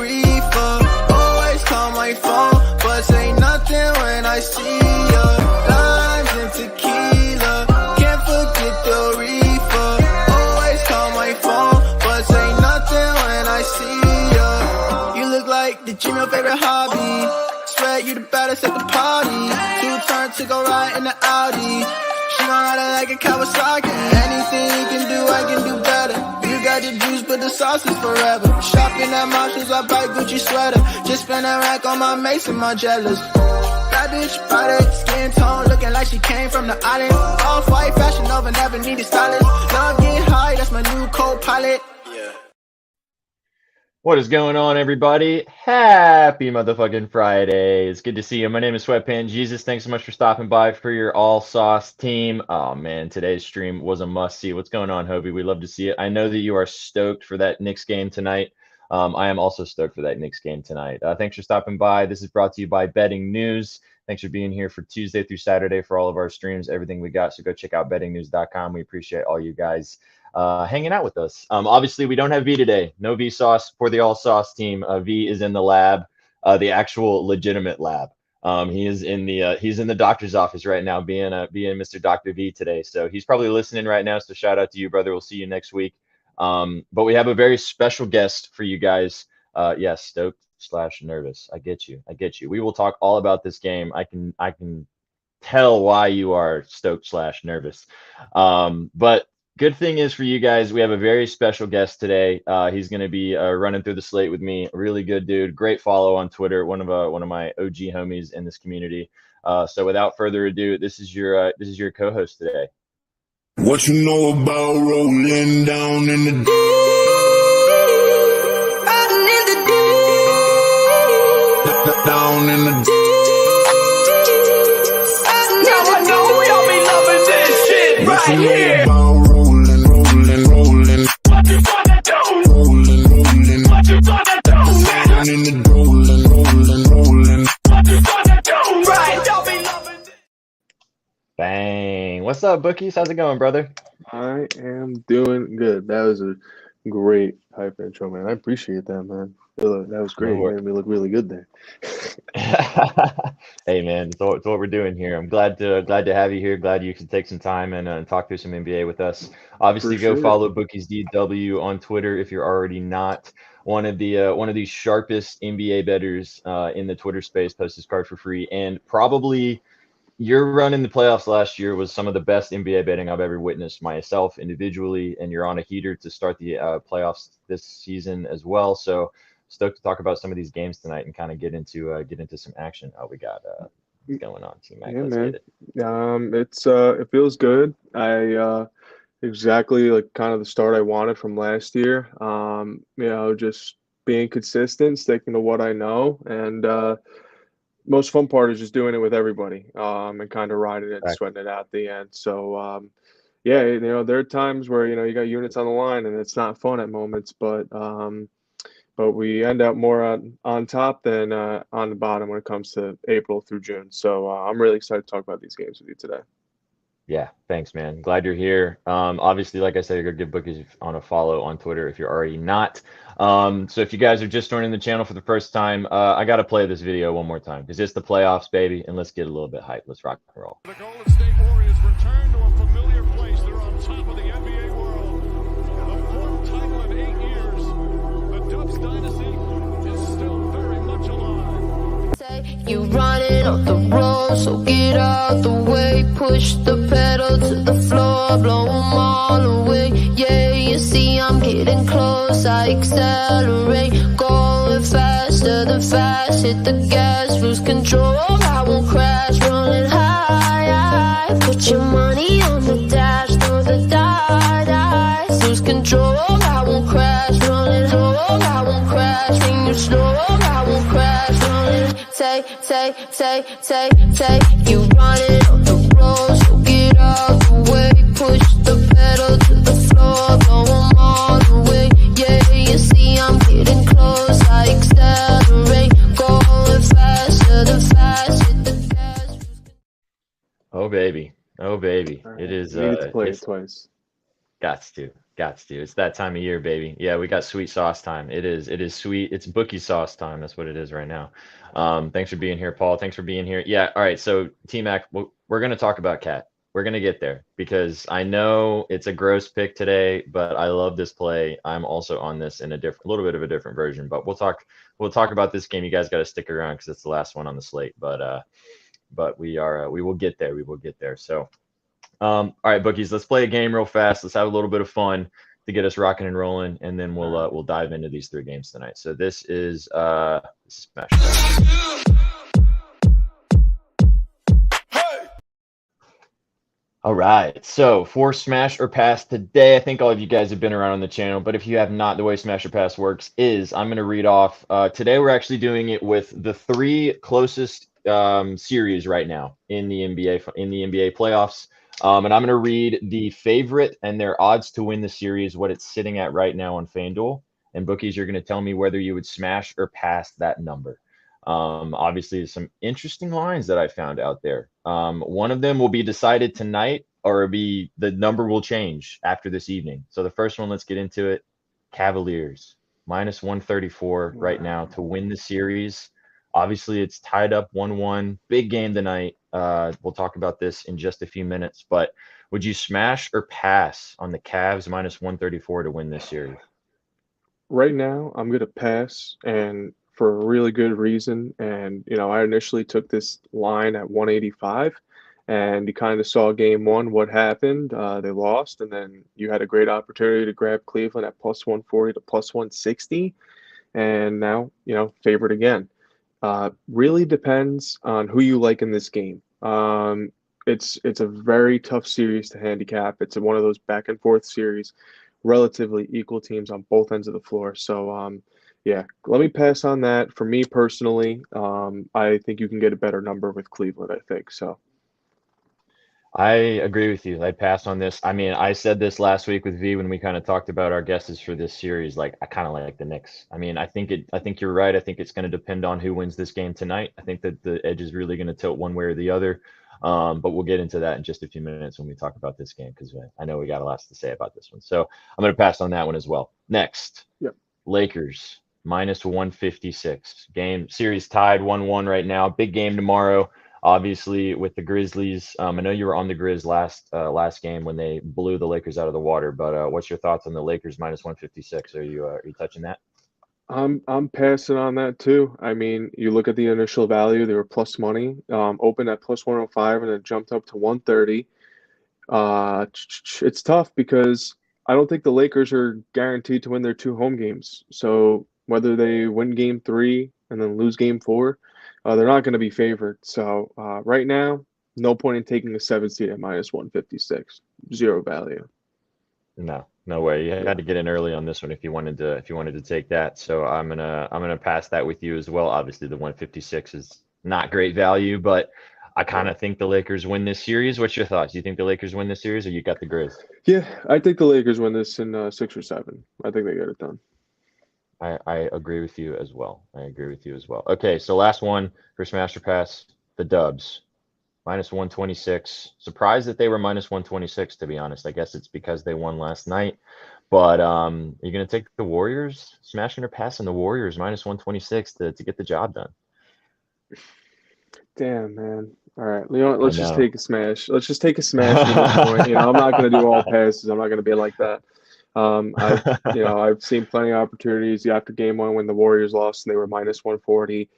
reefer. Always call my phone, but say nothing when I see ya. Limes and tequila, can't forget the reefer. Always call my phone, but say nothing when I see ya. You look like the gym, your favorite hobby. Swear you the baddest at the party. Two-turn to go right in the Audi. She gon' ride it like a Kawasaki. Anything you can do, I can do better. You got the juice, but the sauce is forever. Shopping at Marshalls, I buy Gucci sweater. Just spend a rack on my mace and my jealous. That bitch body, skin tone, looking like she came from the island. Off-white, fashion over, never needed stylist. Love get high, that's my new co-pilot. What is going on, everybody? Happy motherfucking Friday. It's good to see you. My name is Sweatpant. Jesus, thanks so much for stopping by for your all-sauce team. Oh, man, today's stream was a must-see. What's going on, Hobie? We love to see it. I know that you are stoked for that Knicks game tonight. I am also stoked for that Knicks game tonight. Thanks for stopping by. This is brought to you by Betting News. Thanks for being here for Tuesday through Saturday for all of our streams, everything we got. So go check out bettingnews.com. We appreciate all you guys hanging out with us. Obviously, we don't have V today. No V sauce for the all sauce team. V is in the lab, the actual legitimate lab. He is in the he's in the doctor's office right now, being Mr. Dr. V today. So he's probably listening right now. So shout out to you, brother. We'll see you next week. But we have a very special guest for you guys. Yes, stoked/nervous. I get you. I get you. We will talk all about this game. I can tell why you are stoked/nervous. But good thing is for you guys, we have a very special guest today. He's going to be running through the slate with me. Really good dude. Great follow on Twitter. One of my OG homies in this community. So without further ado, this is your co-host today. What you know about rolling down in the deep? Down in the deep. Now I know we all be loving this shit right here. Rolling. What you gonna do? Rolling. What you gonna do? Down in the rolling. What you gonna do? Right, y'all be loving this. Bang. What's up, Bookies? How's it going, brother? I am doing good. That was a great hype intro, man. I appreciate that, man. That was great. Made me look really good there. Hey, man, it's what we're doing here. I'm glad to have you here. Glad you could take some time and talk through some NBA with us. Obviously, go follow Bookies DW on Twitter if you're already not. One of the sharpest NBA bettors in the Twitter space. Posts his card for free, and probably your run in the playoffs last year was some of the best NBA betting I've ever witnessed myself individually, and you're on a heater to start the playoffs this season as well. So stoked to talk about some of these games tonight and kind of get into some action. We got going on, T-Mac. Yeah, Let's man. get it. It feels good. I exactly like kind of the start I wanted from last year. Just being consistent, sticking to what I know, and most fun part is just doing it with everybody, and kind of riding it and sweating it out at the end. So there are times where you got units on the line and it's not fun at moments, but we end up more on top than on the bottom when it comes to April through June. So I'm really excited to talk about these games with you today. Yeah, thanks, man. Glad you're here. Obviously, like I said, you're going to give Bookies on a follow on Twitter if you're already not. So if you guys are just joining the channel for the first time, I got to play this video one more time because it's the playoffs, baby, and let's get a little bit hyped. Let's rock and roll. The Golden State Warriors return to a familiar place. They're on top of the NBA world. The fourth title in 8 years. The Dubs dynasty is still very much alive. You running off the road, so get out the way. Push the pedal to the floor, blow them all away. Yeah, you see I'm getting close, I accelerate. Going faster than fast, hit the gas, lose control. I won't crash, rolling high. Put your money on the dash, throw the dice. Lose control, I won't crash, rolling low. I won't crash, when you slow. I won't crash, rolling. Take, you running on the road, so get out the way. Push the pedal to the floor, blow them all away. Yeah, you see I'm getting close, I accelerate. Going faster than fast, hit the gas. Oh, baby. It is. You need to play it twice. Got Gots to. It's that time of year, baby. Yeah, we got sweet sauce time. It is sweet. It's bookie sauce time. That's what it is right now. Thanks for being here, Paul. Thanks for being here. Yeah, all right. So T-Mac, we're gonna talk about Cat. We're gonna get there because I know it's a gross pick today, but I love this play. I'm also on this in a little bit of a different version, but we'll talk about this game. You guys got to stick around because it's the last one on the slate. But we will get there. We will get there. So. All right, bookies, let's play a game real fast. Let's have a little bit of fun to get us rocking and rolling, and then we'll dive into these 3 games tonight. So this is Smash. All right, so for Smash or Pass today, I think all of you guys have been around on the channel, but if you have not, the way Smash or Pass works is I'm going to read off. Today we're actually doing it with the 3 closest series right now in the NBA playoffs. And I'm going to read the favorite and their odds to win the series, what it's sitting at right now on FanDuel. And bookies, you're going to tell me whether you would smash or pass that number. Obviously, some interesting lines that I found out there. One of them will be decided tonight, or the number will change after this evening. So the first one, let's get into it. Cavaliers, minus 134 right now to win the series. Obviously, it's tied up 1-1. Big game tonight. We'll talk about this in just a few minutes. But would you smash or pass on the Cavs minus 134 to win this series? Right now, I'm going to pass, and for a really good reason. And, I initially took this line at 185, and you kind of saw game 1, what happened. They lost, and then you had a great opportunity to grab Cleveland at plus 140 to plus 160. And now, favored again. Really depends on who you like in this game. It's a very tough series to handicap. It's one of those back and forth series, relatively equal teams on both ends of the floor. So, yeah, let me pass on that. For me personally, I think you can get a better number with Cleveland, I think. So. I agree with you. I'd pass on this. I mean, I said this last week with V when we kind of talked about our guesses for this series. Like, I kind of like the Knicks. I mean, I think you're right. I think it's going to depend on who wins this game tonight. I think that the edge is really going to tilt one way or the other. But we'll get into that in just a few minutes when we talk about this game because I know we got a lot to say about this one. So I'm going to pass on that one as well. Next, Yep. Lakers minus 156. Game series tied 1-1 right now. Big game tomorrow. Obviously, with the Grizzlies, I know you were on the Grizz last game when they blew the Lakers out of the water. But what's your thoughts on the Lakers minus 156? Are you touching that? I'm passing on that too. I mean, you look at the initial value; they were plus money, opened at plus 105, and then jumped up to 130. It's tough because I don't think the Lakers are guaranteed to win their 2 home games. So whether they win game 3 and then lose game 4. They're not going to be favored. So right now, no point in taking a 7 seed at minus 156. Zero value. No way. You had to get in early on this one if you wanted to take that. So I'm gonna pass that with you as well. Obviously, the 156 is not great value, but I kind of think the Lakers win this series. What's your thoughts? Do you think the Lakers win this series, or you got the Grizz? Yeah, I think the Lakers win this in 6 or 7. I think they get it done. I agree with you as well. Okay, so last one for Smash or Pass, the Dubs, minus 126. Surprised that they were minus 126, to be honest. I guess it's because they won last night. But you're going to take the Warriors, smashing or passing the Warriors, minus 126 to get the job done. Damn, man. All right, let's just take a smash. Let's just take a smash at this point. I'm not going to do all passes. I'm not going to be like that. I've seen plenty of opportunities after game 1 when the Warriors lost and they were minus 140.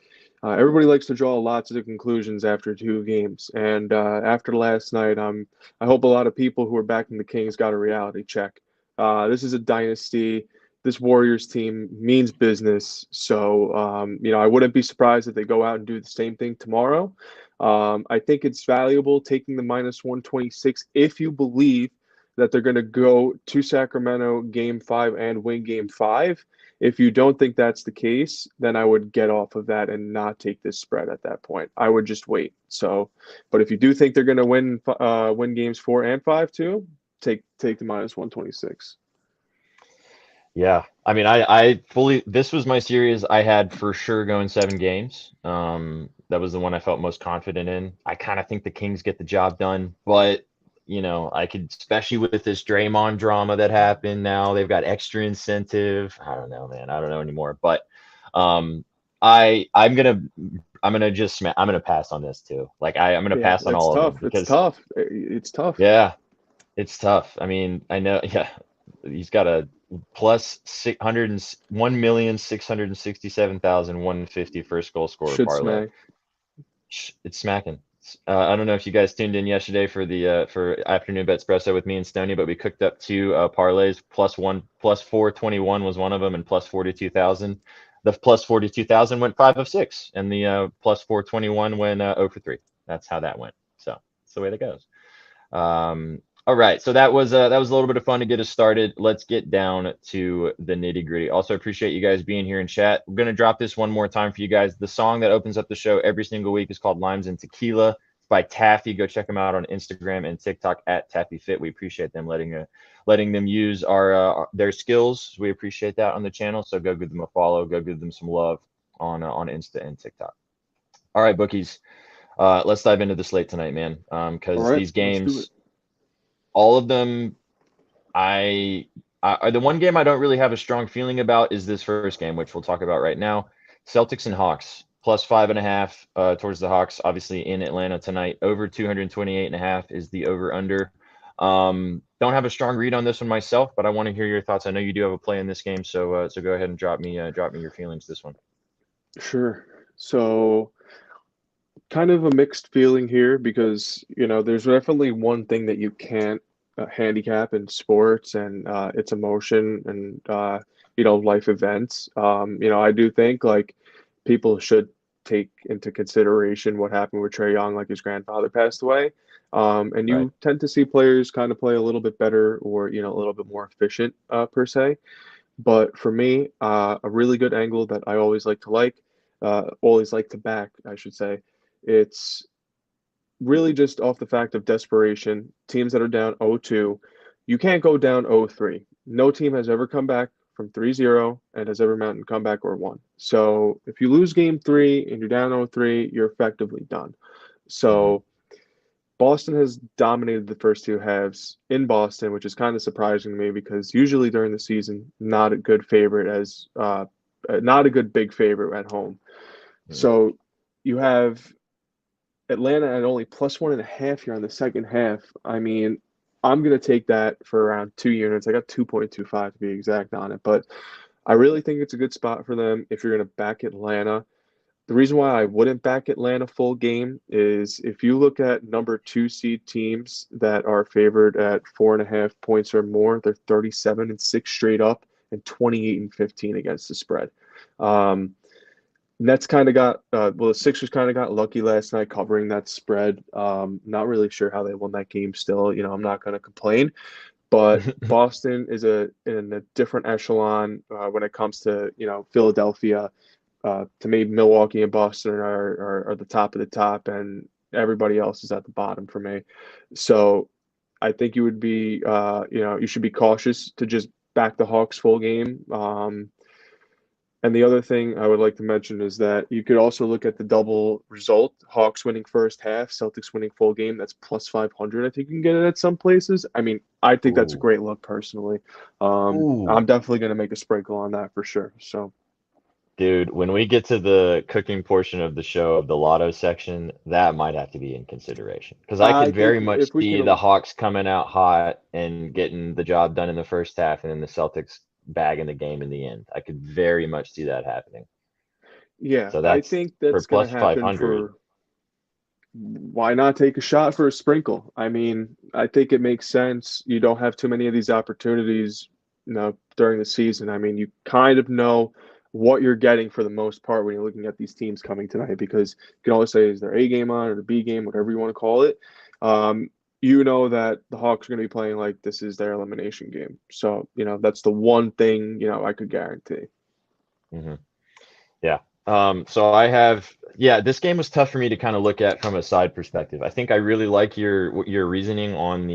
Everybody likes to draw lots of conclusions after 2 games. And after last night, I hope a lot of people who are backing the Kings got a reality check. This is a dynasty. This Warriors team means business. So, I wouldn't be surprised if they go out and do the same thing tomorrow. I think it's valuable taking the minus 126 if you believe that they're going to go to Sacramento game 5 and win game 5. If you don't think that's the case, then I would get off of that and not take this spread at that point. I would just wait. So, but if you do think they're going to win games 4 and 5 too, take the minus 126. Yeah, I mean, this was my series I had for sure going 7 games. That was the one I felt most confident in. I kind of think the Kings get the job done, but I could, especially with this Draymond drama that happened now, they've got extra incentive. I don't know, man. I don't know anymore. But I'm gonna pass on this too. Like I'm gonna Yeah, pass on it's all of them tough. It's because tough. It's tough. yeah, it's tough. I mean, I know, yeah, he's got a plus 1,667,150 first goal scorer Should parlay. smack. It's smacking. I don't know if you guys tuned in yesterday for the for afternoon bet espresso with me and Stony, but we cooked up two parlays. Plus 421 was one of them, and plus 42,000. The plus 42,000 went 5 of 6, and the plus 421 went 0 for 3. That's how that went. So that's the way that goes. All right, so that was a little bit of fun to get us started. Let's get down to the nitty gritty. Also appreciate you guys being here in chat. We're gonna drop this one more time for you guys. The song that opens up the show every single week is called "Limes and Tequila." It's by Taffy. Go check them out on Instagram and TikTok at TaffyFit. We appreciate them letting them use their skills. We appreciate that on the channel. So go give them a follow. Go give them some love on Insta and TikTok. All right, bookies. Let's dive into the slate tonight, man. Because All right, these let's do games, it. all of them, the one game I don't really have a strong feeling about is this first game, which we'll talk about right now. Celtics and Hawks, plus 5.5 towards the Hawks, obviously in Atlanta tonight. Over 228.5 is the over under. Don't have a strong read on this one myself, but I want to hear your thoughts. I know you do have a play in this game, so go ahead and drop me your feelings this one. Sure. So kind of a mixed feeling here because, there's definitely one thing that you can't handicap in sports, and it's emotion and, life events. I do think like people should take into consideration what happened with Trey Young, like his grandfather passed away. And Right. you tend to see players kind of play a little bit better or, a little bit more efficient per se. But for me, a really good angle that I always like to back, I should say, it's really just off the fact of desperation. Teams that are down 0-2, you can't go down 0-3. No team has ever come back from 3-0 and has ever mounted comeback or won. So if you lose game 3 and you're down 0-3, you're effectively done. So Boston has dominated the first two halves in Boston, which is kind of surprising to me because usually during the season, not a good big favorite at home. So you have Atlanta at only plus 1.5 here on the second half. I mean, I'm going to take that for around 2 units. I got 2.25 to be exact on it, but I really think it's a good spot for them if you're going to back Atlanta. The reason why I wouldn't back Atlanta full game is if you look at number 2 seed teams that are favored at 4.5 points or more, they're 37-6 straight up and 28-15 against the spread. Nets kind of got the Sixers kind of got lucky last night covering that spread. Not really sure how they won that game still. I'm not going to complain, but Boston is in a different echelon when it comes to Philadelphia. To me, Milwaukee and Boston are the top of the top, and everybody else is at the bottom for me. So I think you would be you should be cautious to just back the Hawks full game. And the other thing I would like to mention is that you could also look at the double result: Hawks winning first half, Celtics winning full game. That's plus 500. I think you can get it at some places. I mean, I think that's a great look personally. I'm definitely going to make a sprinkle on that for sure. So, Dude, when we get to the cooking portion of the show of the lotto section, that might have to be in consideration because I I could very think much if we see can, the Hawks coming out hot and getting the job done in the first half, and then the Celtics bagging the game in the end. I could very much see that happening. yeah, So I that's think for that's going plus to happen 500. why not take a shot for a sprinkle? I mean, I think it makes sense. You don't have too many of these opportunities, during the season. I mean, you kind of know what you're getting for the most part when you're looking at these teams coming tonight because you can always say, is their A game on or the B game, whatever you want to call it. You know that the Hawks are going to be playing like this is their elimination game. So, that's the one thing, I could guarantee. Yeah. So this game was tough for me to kind of look at from a side perspective. I think I really like your reasoning on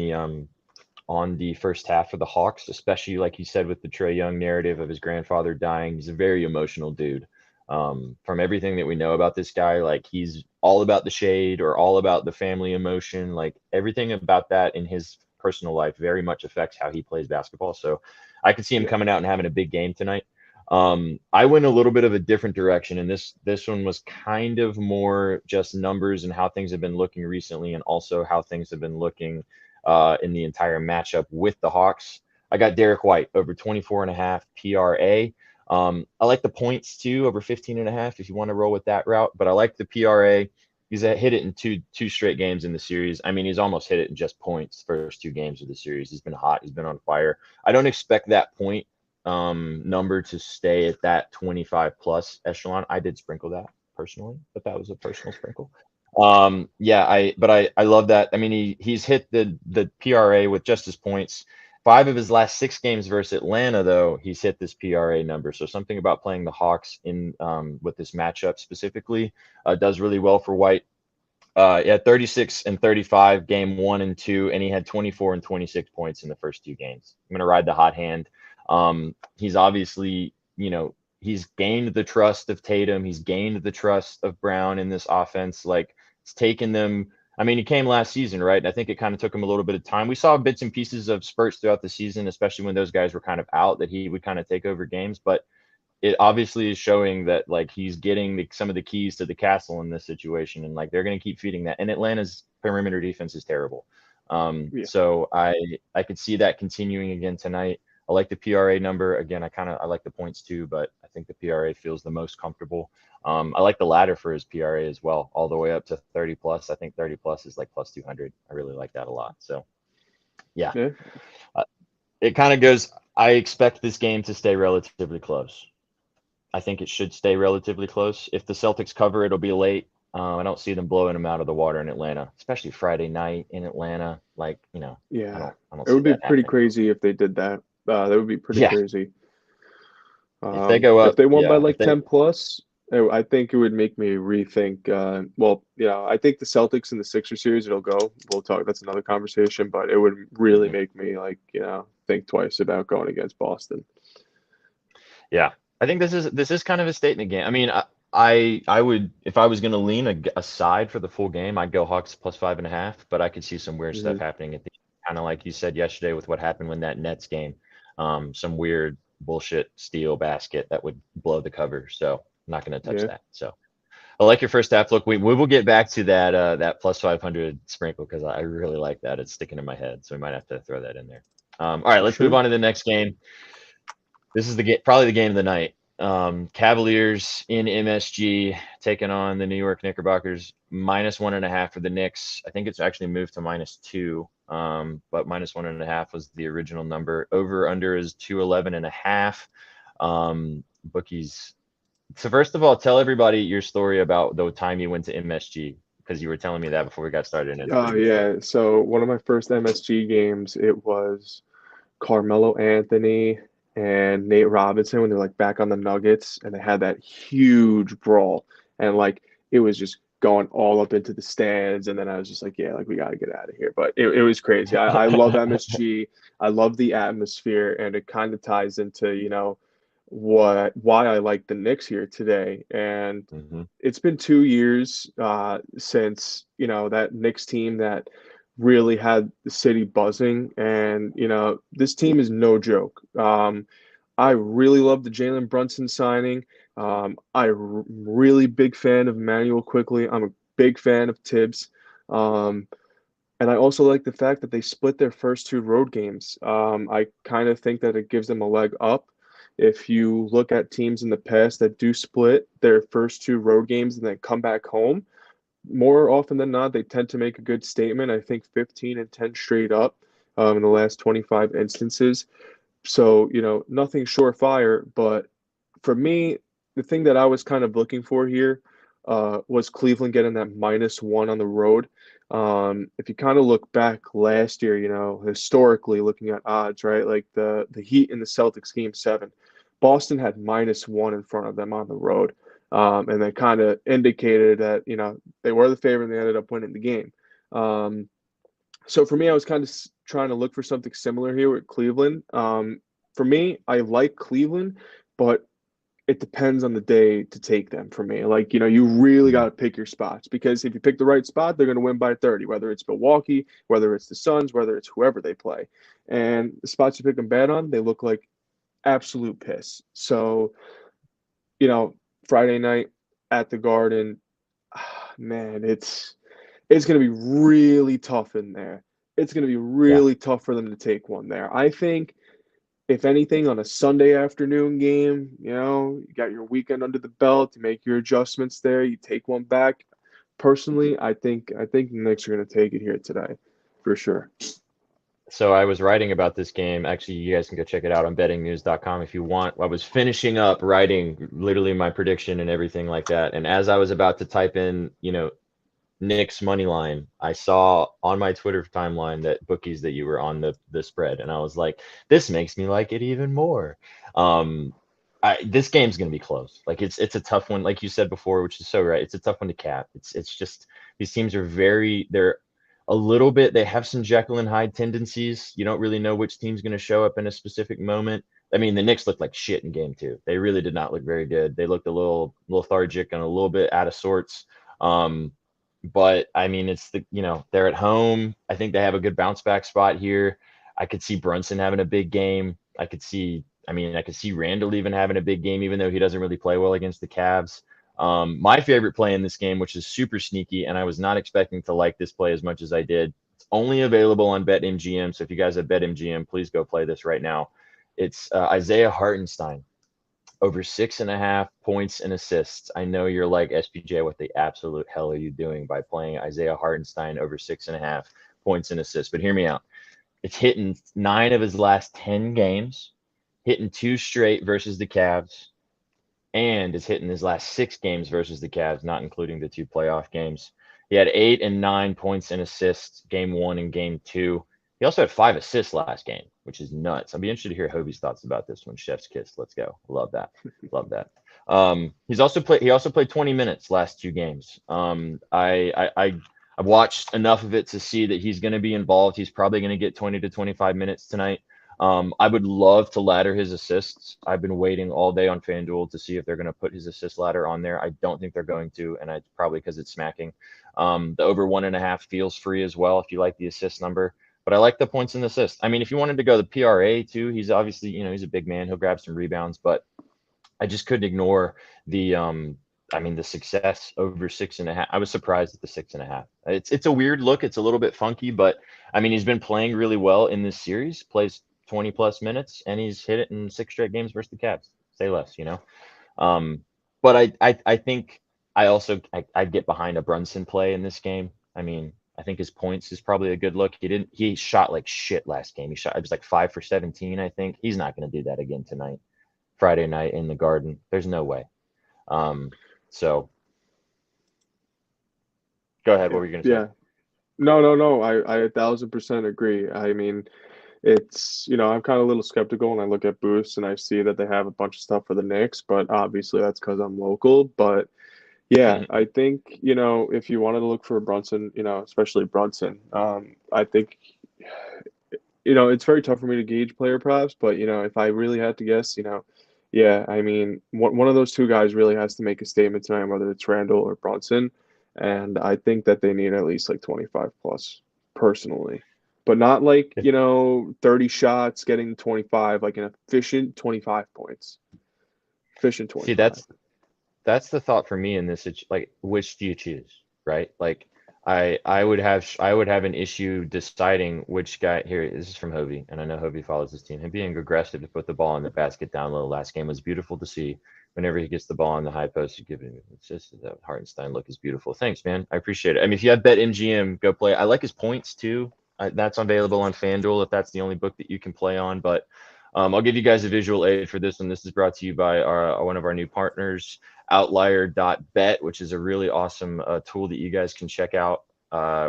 the first half of the Hawks, especially like you said with the Trey Young narrative of his grandfather dying. He's a very emotional dude. From everything that we know about this guy, like he's all about the shade or all about the family emotion, like everything about that in his personal life very much affects how he plays basketball. So I could see him coming out and having a big game tonight. I went a little bit of a different direction, and this one was kind of more just numbers and how things have been looking recently, and also how things have been looking in the entire matchup with the Hawks. I got Derek White over 24.5 PRA. I like the points too, over 15.5 if you want to roll with that route, but I like the PRA. He's hit it in two straight games in the series. I mean, he's almost hit it in just points first 2 games of the series. He's been hot. He's been on fire. I don't expect that point number to stay at that 25 plus echelon. I did sprinkle that personally, but that was a personal sprinkle. Yeah, I love that. I mean, he's hit the PRA with just his points. 5 of his last 6 games versus Atlanta, though, he's hit this PRA number. So something about playing the Hawks in with this matchup specifically does really well for White. Yeah, 36 and 35 game 1 and 2, and he had 24 and 26 points in the first 2 games. I'm gonna ride the hot hand. He's obviously, he's gained the trust of Tatum. He's gained the trust of Brown in this offense. Like it's taken them. I mean, he came last season, right? And I think it kind of took him a little bit of time. We saw bits and pieces of spurts throughout the season, especially when those guys were kind of out, that he would kind of take over games. But it obviously is showing that like he's getting some of the keys to the castle in this situation, and like they're going to keep feeding that. And Atlanta's perimeter defense is terrible. So I could see that continuing again tonight. I like the PRA number. Again, I like the points too, but I think the PRA feels the most comfortable. I like the ladder for his PRA as well, all the way up to 30 plus. I think 30 plus is like plus 200. I really like that a lot. So yeah. It kind of goes, I expect this game to stay relatively close. I think it should stay relatively close. If the Celtics cover, it'll be late. I don't see them blowing them out of the water in Atlanta, especially Friday night in Atlanta. Like, Yeah, I don't it would see be that pretty happening. crazy if they did that. That would be pretty crazy. If they go up, if they won by yeah, like 10 plus, I think it would make me rethink. I think the Celtics and the Sixers series, it'll go. We'll talk. That's another conversation, but it would really make me think twice about going against Boston. Yeah, I think this is kind of a statement game. I mean, I would, if I was going to lean aside for the full game, I'd go Hawks plus 5.5. But I could see some weird stuff happening at the kind of like you said yesterday with what happened when that Nets game. Some weird bullshit steal basket that would blow the cover. So I'm not going to touch that. So I like your first half look. We will get back to that plus 500 sprinkle because I really like that. It's sticking in my head, so we might have to throw that in there. All right, let's move on to the next game. This is probably the game of the night. Cavaliers in MSG taking on the New York Knickerbockers. -1.5 for the Knicks. I think it's actually moved to -2. But -1.5 was the original number. Over under is 211.5. Bookies. So first of all, tell everybody your story about the time you went to MSG, because you were telling me that before we got started. Yeah. So one of my first MSG games, it was Carmelo Anthony and Nate Robinson when they're like back on the Nuggets, and they had that huge brawl, and like it was just going all up into the stands. And then I was just like, yeah, like we got to get out of here. But it was crazy. I love MSG. I love the atmosphere, and it kind of ties into why I like the Knicks here today. And it's been 2 years since that Knicks team that really had the city buzzing, and this team is no joke. I really love the Jalen Brunson signing. Really big fan of Manuel Quickly. I'm a big fan of Tibbs. And I also like the fact that they split their first 2 road games. I kind of think that it gives them a leg up. If you look at teams in the past that do split their first 2 road games and then come back home, more often than not, they tend to make a good statement. I think 15 and 10 straight up in the last 25 instances. So, nothing surefire. But for me, the thing that I was kind of looking for here was Cleveland getting that -1 on the road. If you kind of look back last year, historically looking at odds, right? Like the Heat and the Celtics game 7, Boston had -1 in front of them on the road. And they kind of indicated that, they were the favorite and they ended up winning the game. So for me, I was kind of trying to look for something similar here with Cleveland. For me, I like Cleveland, but it depends on the day to take them for me. Like, you really got to pick your spots, because if you pick the right spot, they're going to win by 30, whether it's Milwaukee, whether it's the Suns, whether it's whoever they play. And the spots you pick them bad on, they look like absolute piss. So, Friday night at the Garden, man, it's going to be really tough in there. It's going to be really tough for them to take one there. I think, if anything, on a Sunday afternoon game, you got your weekend under the belt, you make your adjustments there, you take one back. Personally, I think the Knicks are going to take it here today, for sure. So I was writing about this game. Actually, you guys can go check it out on bettingnews.com if you want. I was finishing up writing literally my prediction and everything like that. And as I was about to type in, Knicks money line, I saw on my Twitter timeline that Bookies that you were on the spread, and I was like, this makes me like it even more. This game's gonna be close. Like it's a tough one, like you said before, which is so right. It's a tough one to cap. It's just these teams are they're a little bit, they have some Jekyll and Hyde tendencies. You don't really know which team's gonna show up in a specific moment. I mean, the Knicks looked like shit in game 2. They really did not look very good. They looked a little lethargic and a little bit out of sorts. But I mean, it's they're at home. I think they have a good bounce back spot here. I could see Brunson having a big game. I could see Randall even having a big game, even though he doesn't really play well against the Cavs. My favorite play in this game, which is super sneaky, and I was not expecting to like this play as much as I did. It's only available on BetMGM. So if you guys have BetMGM, please go play this right now. It's Isaiah Hartenstein over 6.5 points and assists. I know you're like, SPJ, what the absolute hell are you doing by playing Isaiah Hartenstein over 6.5 points and assists? But hear me out. It's hitting 9 of his last 10 games, hitting 2 straight versus the Cavs, and is hitting his last 6 games versus the Cavs, not including the 2 playoff games. He had 8 and 9 points and assists game 1 and game 2. He also had 5 assists last game, which is nuts. I'll be interested to hear Hobie's thoughts about this one. Chef's kiss. Let's go. Love that. Love that. He also played 20 minutes last 2 games. I've watched enough of it to see that he's going to be involved. He's probably going to get 20 to 25 minutes tonight. I would love to ladder his assists. I've been waiting all day on FanDuel to see if they're going to put his assist ladder on there. I don't think they're going to, and it's probably because it's smacking. The over 1.5 feels free as well if you like the assist number. But I like the points and assists. I mean, if you wanted to go the PRA too, he's obviously, he's a big man. He'll grab some rebounds, but I just couldn't ignore the success over 6.5. I was surprised at the 6.5. It's a weird look. It's a little bit funky, but I mean, he's been playing really well in this series, plays 20 plus minutes, and he's hit it in 6 straight games versus the Cavs. Say less, But I think I'd get behind a Brunson play in this game. I mean, I think his points is probably a good look. He shot like shit last game. It was like 5 for 17, I think. He's not going to do that again tonight, Friday night in the Garden. There's no way. So go ahead. What were you going to say? Yeah. No. I 1,000% agree. I mean, it's, I'm kind of a little skeptical when I look at Boost and I see that they have a bunch of stuff for the Knicks, but obviously that's because I'm local. But yeah, I think, if you wanted to look for Brunson, especially Brunson, I think, it's very tough for me to gauge player props, but, if I really had to guess, yeah, I mean, one of those 2 guys really has to make a statement tonight, whether it's Randall or Brunson. And I think that they need at least like 25 plus personally, but not like, 30 shots, getting 25, like an efficient 25 points. Efficient 25. See, that's the thought for me in this. Like, which do you choose, right? Like, I would have an issue deciding which guy. Here, this is from Hovey, and I know Hovey follows this team. Him being aggressive to put the ball in the basket down low last game was beautiful to see. Whenever he gets the ball on the high post, you give it. It's just that Hartenstein look is beautiful. Thanks, man. I appreciate it. I mean, if you have BetMGM, go play. I like his points too. That's available on FanDuel if that's the only book that you can play on. But I'll give you guys a visual aid for this one. This is brought to you by one of our new partners, Outlier.bet, which is a really awesome tool that you guys can check out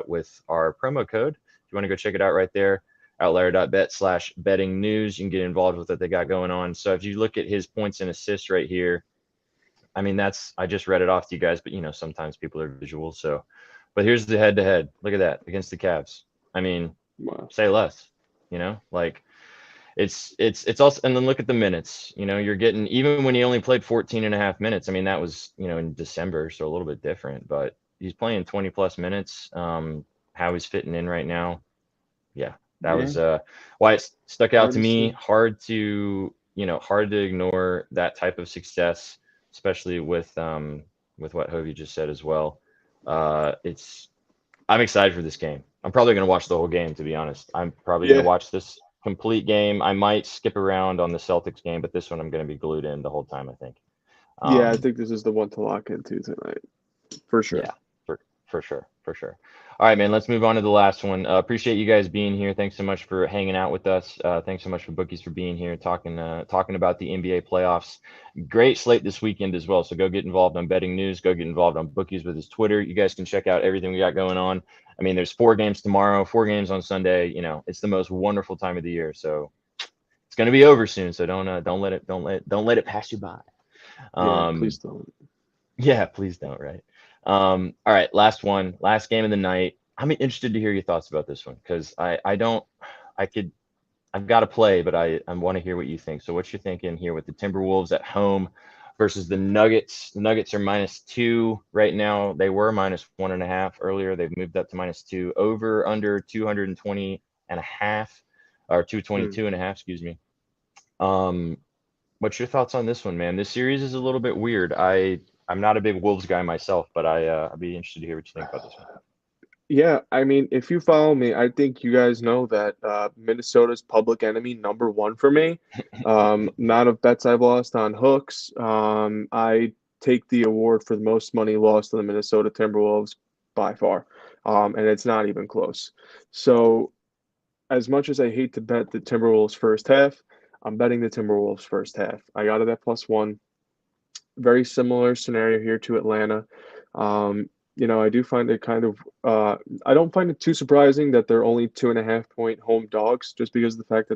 with our promo code. If you want to go check it out right there, outlier.bet/betting-news. You can get involved with what they got going on. So if you look at his points and assists right here, I mean, I just read it off to you guys, but sometimes people are visual. So, but here's the head-to-head. Look at that against the Cavs. I mean, Wow. say less, like it's also, and then look at the minutes. You're getting, even when he only played 14 and a half minutes. I mean, that was, in December, so a little bit different, but he's playing 20 plus minutes. How he's fitting in right now. Yeah, that Yeah, was why it stuck out hard to to me. see. Hard to ignore that type of success, especially with what Hovey just said as well. I'm excited for this game. I'm probably going to watch the whole game, to be honest. I'm probably going to Yeah, watch this complete game. I might skip around on the Celtics game, but this one I'm going to be glued in the whole time, I think. yeah, I Um, think this is the one to lock into tonight for sure. yeah, for sure, for sure. All right, man. Let's move on to the last one. Appreciate you guys being here. Thanks so much for hanging out with us. Thanks so much for Bookies for being here, talking about the NBA playoffs. Great slate this weekend as well. So go get involved on betting news. Go get involved on Bookies with his Twitter. You guys can check out everything we got going on. I mean, there's 4 games tomorrow, 4 games on Sunday. It's the most wonderful time of the year. So it's going to be over soon. So don't let it pass you by. Yeah, Um, please don't. yeah, please don't. Right. All right, last one, last game of the night. I'm interested to hear your thoughts about this one because I've got to play, but I want to hear what you think. So what you're thinking here with the Timberwolves at home versus the Nuggets. The Nuggets are -2 right now. They were -1.5 earlier. They've moved up to -2. Over under 220 and a half, or Hmm. 222 and a half, excuse me. Um, what's your thoughts on this one, man? This series is a little bit weird. I'm not a big Wolves guy myself, but I'd be interested to hear what you think about this one. Yeah, I mean, if you follow me, I think you guys know that Minnesota's public enemy number one for me. Amount of bets I've lost on hooks. I take the award for the most money lost to the Minnesota Timberwolves by far, and it's not even close. So, as much as I hate to bet the Timberwolves first half, I'm betting the Timberwolves first half. I got it at +1. Very similar scenario here to Atlanta. I do find it kind of I don't find it too surprising that they're only 2.5 point home dogs, just because of the fact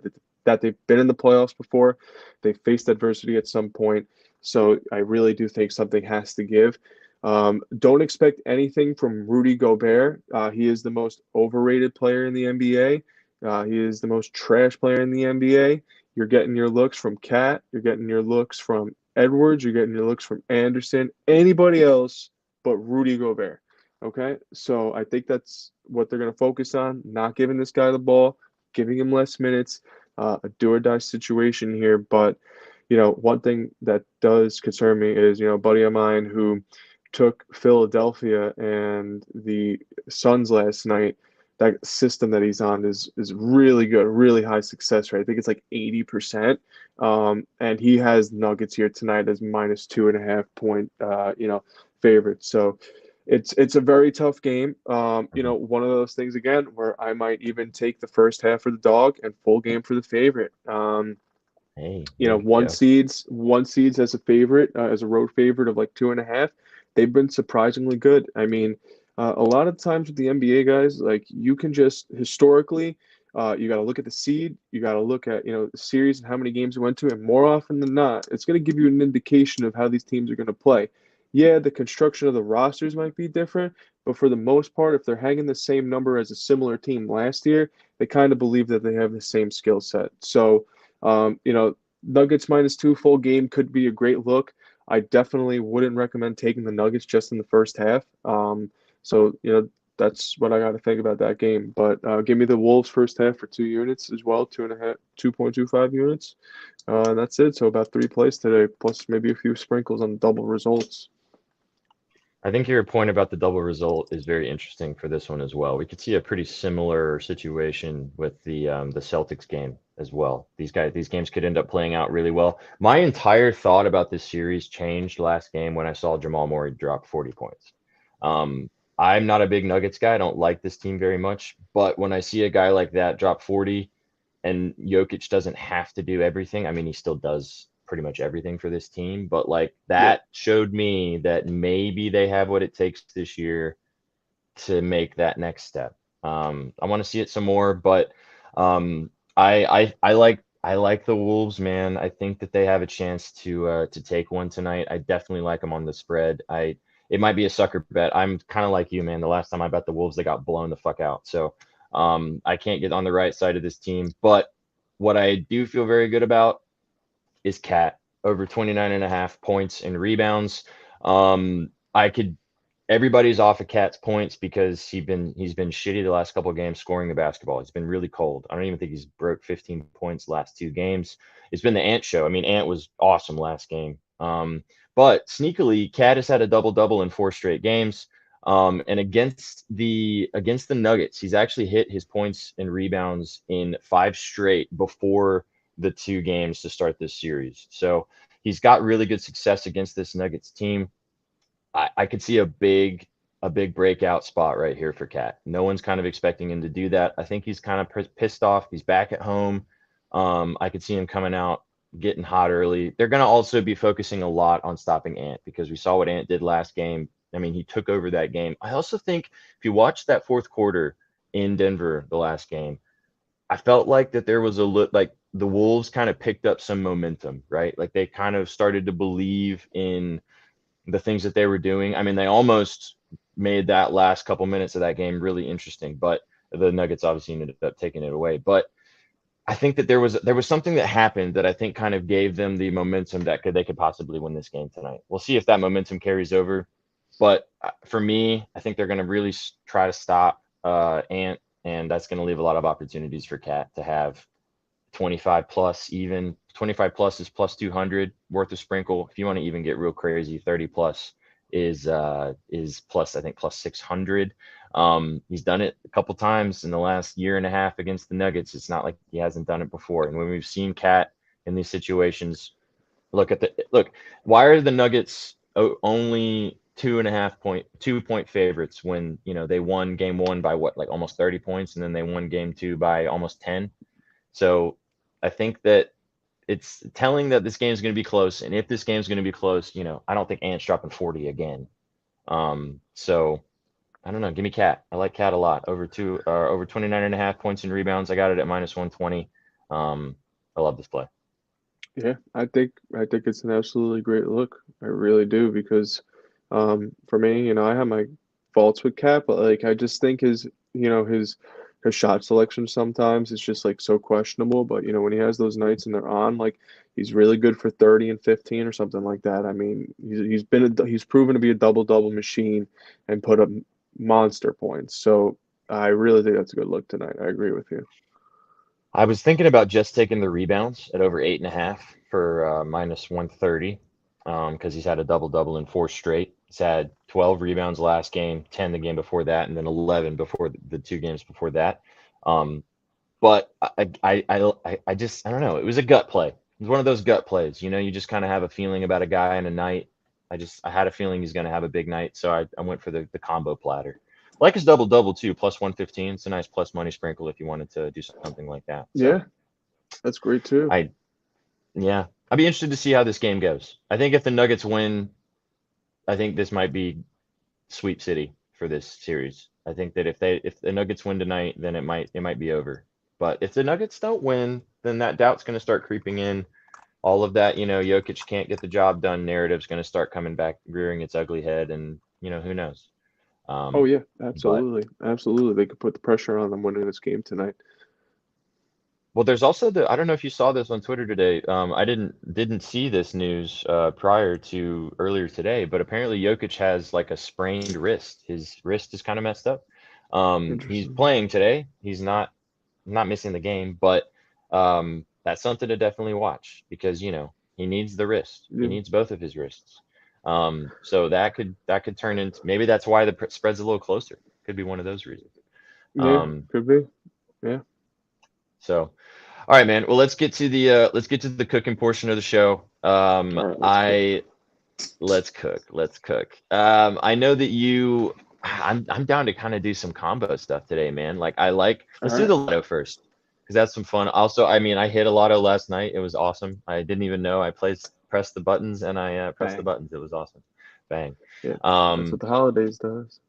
that they've been in the playoffs before, they've faced adversity at some point. So I really do think something has to give. Don't expect anything from Rudy Gobert. He is the most overrated player in the NBA. He is the most trash player in the NBA. You're getting your looks from Cat. You're getting your looks from Edwards. You're getting your looks from Anderson. Anybody else but Rudy Gobert. Okay, so I think that's what they're going to focus on. Not giving this guy the ball, giving him less minutes, a do or die situation here. But one thing that does concern me is a buddy of mine who took Philadelphia and the Suns last night. That system that he's on is really good, really high success rate. I think it's like 80%. And he has Nuggets here tonight as -2.5 point, favorite. So it's a very tough game. One of those things again where I might even take the first half for the dog and full game for the favorite. Hey, there you One go. seeds as a favorite, as a road favorite of like 2.5. They've been surprisingly good. I mean, a lot of times with the NBA guys, like you can just historically, you got to look at the seed, you got to look at the series and how many games it went to, and more often than not, it's going to give you an indication of how these teams are going to play. Yeah, the construction of the rosters might be different, but for the most part, if they're hanging the same number as a similar team last year, they kind of believe that they have the same skill set. So. Nuggets -2 full game could be a great look. I definitely wouldn't recommend taking the Nuggets just in the first half. So that's what I got to think about that game. But give me the Wolves first half for 2 units as well, 2.25 units. And that's it. So about 3 plays today, plus maybe a few sprinkles on double results. I think your point about the double result is very interesting for this one as well. We could see a pretty similar situation with the Celtics game as well. These games could end up playing out really well. My entire thought about this series changed last game when I saw Jamal Murray drop 40 points. I'm not a big Nuggets guy. I don't like this team very much, but when I see a guy like that drop 40 and Jokic doesn't have to do everything, I mean, he still does pretty much everything for this team, but like Yeah. that showed me that maybe they have what it takes this year to make that next step. I want to see it some more, but I like the Wolves, man. I think that they have a chance to take one tonight. I definitely like them on the spread. It might be a sucker bet. I'm kind of like you, man. The last time I bet the Wolves, they got blown the fuck out. So I can't get on the right side of this team, but what I do feel very good about is Cat over 29.5 points and rebounds. I could everybody's off of Cat's points because he's been shitty the last couple of games scoring the basketball. It's been really cold. I don't even think he's broke 15 points last 2 games. It's been the Ant show. I mean, Ant was awesome last game. But sneakily, Cat has had a double-double in 4 straight games. And against the Nuggets, he's actually hit his points and rebounds in 5 straight before the 2 games to start this series. So he's got really good success against this Nuggets team. I could see a big breakout spot right here for Cat. No one's kind of expecting him to do that. I think he's kind of pissed off. He's back at home. I could see him coming out, getting hot early. They're going to also be focusing a lot on stopping Ant because we saw what Ant did last game. I mean, he took over that game. I also think if you watch that fourth quarter in Denver, the last game, I felt like that there was like the Wolves kind of picked up some momentum, right? Like they kind of started to believe in the things that they were doing. I mean, they almost made that last couple minutes of that game really interesting, but the Nuggets obviously ended up taking it away. But I think that there was something that happened that I think kind of gave them the momentum that they could possibly win this game tonight. We'll see if that momentum carries over. But for me, I think they're going to really try to stop Ant, and that's going to leave a lot of opportunities for Cat to have 25 plus. Even 25 plus is plus 200 worth of sprinkle. If you want to even get real crazy, 30 plus is plus, I think, plus 600. He's done it a couple times in the last year and a half against the Nuggets. It's not like he hasn't done it before. And when we've seen Cat in these situations, look. Why are the Nuggets only 2.5 favorites when they won game 1 by like almost 30 points, and then they won game 2 by almost 10? So I think that it's telling that this game is going to be close. And if this game is going to be close, I don't think Ant's dropping 40 again. So I don't know. Give me Cat. I like Cat a lot. Over 29.5 points and rebounds. I got it at minus 120. I love this play. Yeah, I think it's an absolutely great look. I really do because for me, I have my faults with Cat, but like I just think his shot selection sometimes is just like so questionable. But when he has those nights and they're on, like he's really good for 30 and 15 or something like that. I mean, he's proven to be a double machine and put up monster points. So I really think that's a good look tonight. I agree with you. I was thinking about just taking the rebounds at over 8.5 for minus 130 because he's had a double in 4 straight. He's had 12 rebounds last game, 10 the game before that, and then 11 before the 2 games before that. But I just, I don't know. It was a gut play. It was one of those gut plays. You just kind of have a feeling about a guy in a night. I had a feeling he's going to have a big night, so I went for the combo platter. I like his double too, plus 115. It's a nice plus money sprinkle if you wanted to do something like that. So, yeah, that's great too. I'd be interested to see how this game goes. I think if the Nuggets win, I think this might be sweep city for this series. I think that if the Nuggets win tonight, then it might be over. But if the Nuggets don't win, then that doubt's going to start creeping in. All of that, Jokic can't get the job done narrative's going to start coming back, rearing its ugly head, and who knows. Oh yeah, absolutely, absolutely. They could put the pressure on them winning this game tonight. Well, there's also I don't know if you saw this on Twitter today. I didn't see this news prior to earlier today, but apparently Jokic has like a sprained wrist. His wrist is kind of messed up. He's playing today. He's not missing the game, but that's something to definitely watch because he needs the wrist. He needs both of his wrists. So that could turn into, maybe that's why the spread's a little closer. Could be one of those reasons. Could be. Yeah. So, all right, man. Well, let's get to the cooking portion of the show. Let's cook. I know that I'm down to kind of do some combo stuff today, man. Let's do the lotto first because that's some fun. Also, I mean, I hit a lotto last night. It was awesome. I didn't even know. I pressed the buttons and I pressed the buttons. It was awesome. Bang. Yeah, that's what the holidays does.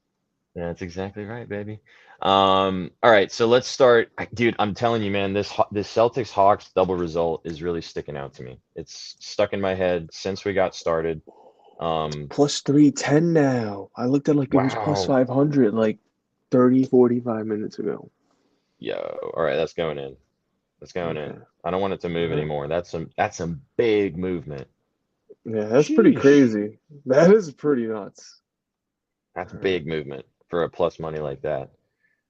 That's exactly right, baby. All right, so let's start. Dude, I'm telling you, man, this Celtics Hawks double result is really sticking out to me. It's stuck in my head since we got started. Plus 310 now. I looked at it was plus 500 like 45 minutes ago. Yo, all right, that's going in. I don't want it to move anymore. That's some big movement. Yeah, that's pretty Sheesh. crazy. That is pretty nuts. That's big movement for a plus money like that.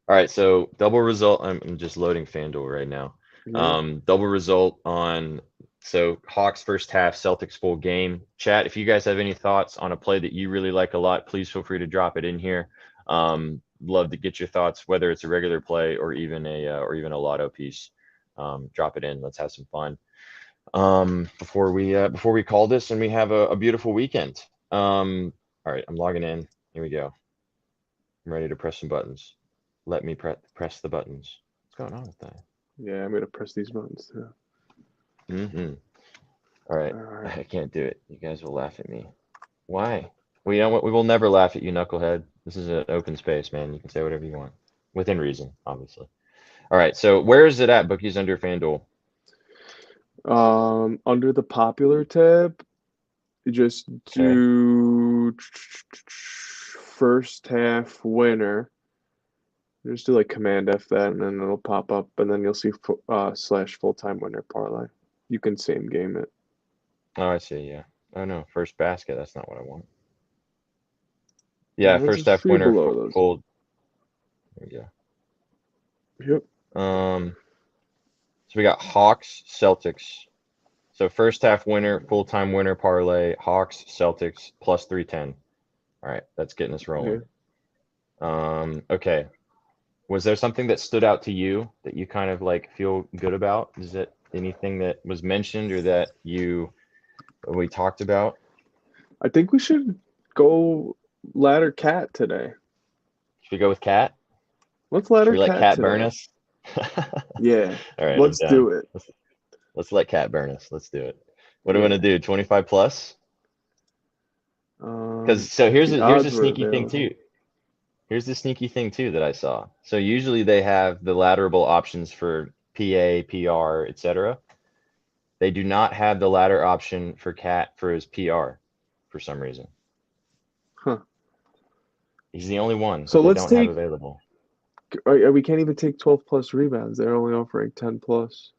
All right, so double result. I'm just loading FanDuel right now. Yeah. Double result on Hawks first half, Celtics full game. Chat, if you guys have any thoughts on a play that you really like a lot, please feel free to drop it in here. Love to get your thoughts, whether it's a regular play or even a lotto piece. Drop it in. Let's have some fun. Before we call this and we have a beautiful weekend. All right, I'm logging in. Here we go. I'm ready to press some buttons. Let me press the buttons. What's going on with that? Yeah, I'm gonna press these buttons too. All right. All right. I can't do it. You guys will laugh at me. Why? Well, you know what? We will never laugh at you, knucklehead. This is an open space, man. You can say whatever you want. Within reason, obviously. All right, so where is it at, Bookies under FanDuel? Under the popular tab, you just do first half winner. Just do like Command F that, and then it'll pop up, and then you'll see slash full-time winner parlay. You can same game it. Oh, I see. Yeah. Oh no, first basket. That's not what I want. Yeah, There's first a half few winner below those. full. There we go. Yep. So we got Hawks, Celtics. So first half winner, full-time winner parlay, Hawks, Celtics plus 310. All right, that's getting us rolling. Okay. Was there something that stood out to you that you kind of like feel good about? Is it anything that was mentioned or that we talked about? I think we should go ladder cat today. Should we go with Cat? Let's Should ladder we let cat Cat today. burn us? Yeah. All right, Let's I'm down. do it. Let's let Cat burn us. Let's do it. What do we Yeah. want to do? 25 plus? Because here's the a odds were sneaky thing available. too. Here's the sneaky thing too that I saw. So usually they have the ladderable options for PA, PR, etc. They do not have the ladder option for Cat for his PR for some reason. Huh. He's the only one So that they let's don't take. have available. We can't even take 12 plus rebounds. They're only offering 10 plus.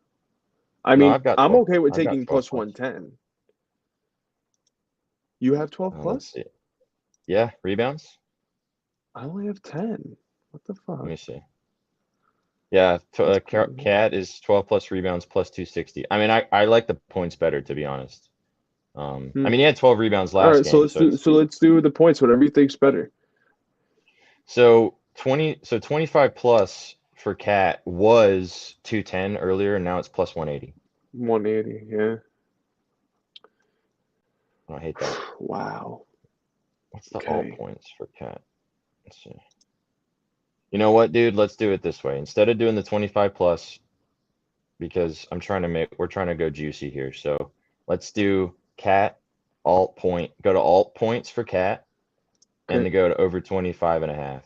I No, mean, I've got I'm 12. okay with I've got taking 12 plus plus. 110. You have 12 Let's plus? see. Yeah, rebounds. I only have 10. What the fuck? Let me see. Yeah, That's crazy. Cat is 12 plus rebounds plus 260. I mean, I like the points better, to be honest. I mean, he had 12 rebounds All last right, so game. let's do the points, whatever you think's better. So 25 plus for Cat was 210 earlier, and now it's plus 180. 180, yeah. I hate that. Wow. What's the Okay. all points for Cat? Let's see. You know what, dude? Let's do it this way. Instead of doing the 25 plus, because we're trying to go juicy here. So let's do Cat alt point. Go to alt points for Cat, and Okay. to go to over 25.5,